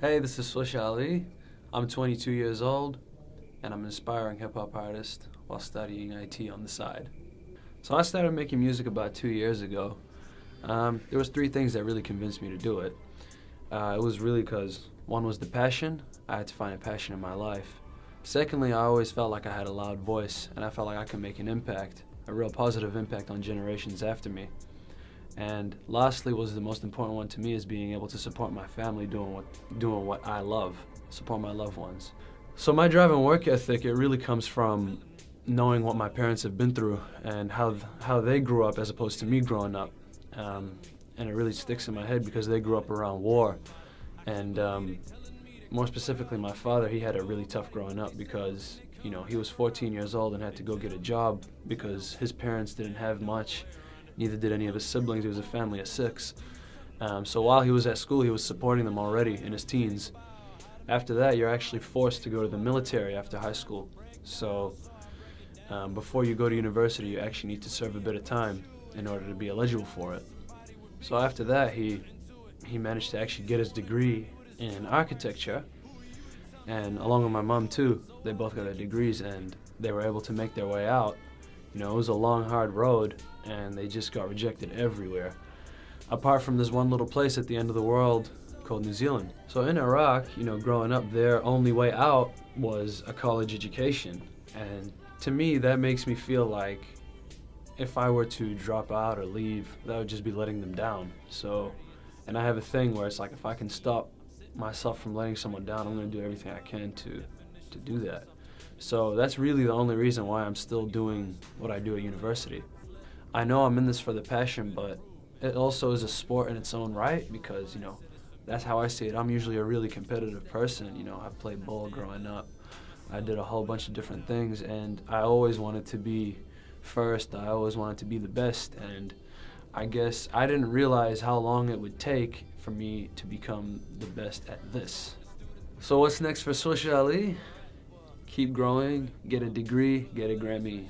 Hey, this is Swish. I'm 22 years old, and I'm an aspiring hip-hop artist while studying IT on the side. So I started making music about 2 years ago. There was three things that really convinced me to do it. It was really because one was the passion. I had to find a passion in my life. Secondly, I always felt like I had a loud voice, and I felt like I could make an impact, a real positive impact on generations after me. And lastly was the most important one to me, is being able to support my family doing what I love, support my loved ones. So my drive and work ethic, it really comes from knowing what my parents have been through and how they grew up as opposed to me growing up. And it really sticks in my head because they grew up around war. And more specifically, my father, he had it really tough growing up because, he was 14 years old and had to go get a job because his parents didn't have much. Neither did any of his siblings. He was a family of 6. So while he was at school, he was supporting them already in his teens. After that, you're actually forced to go to the military after high school. So before you go to university, you actually need to serve a bit of time in order to be eligible for it. So after that, he managed to actually get his degree in architecture. And along with my mom too, they both got their degrees and they were able to make their way out. It was a long, hard road, and they just got rejected everywhere, apart from this one little place at the end of the world called New Zealand. So in Iraq, growing up, their only way out was a college education. And to me, that makes me feel like if I were to drop out or leave, that would just be letting them down. So, and I have a thing where it's like, if I can stop myself from letting someone down, I'm going to do everything I can to do that. So that's really the only reason why I'm still doing what I do at university. I know I'm in this for the passion, but it also is a sport in its own right because, that's how I see it. I'm usually a really competitive person. I played ball growing up. I did a whole bunch of different things, and I always wanted to be first. I always wanted to be the best, and I guess I didn't realize how long it would take for me to become the best at this. So what's next for Swish? Keep growing, get a degree, get a Grammy.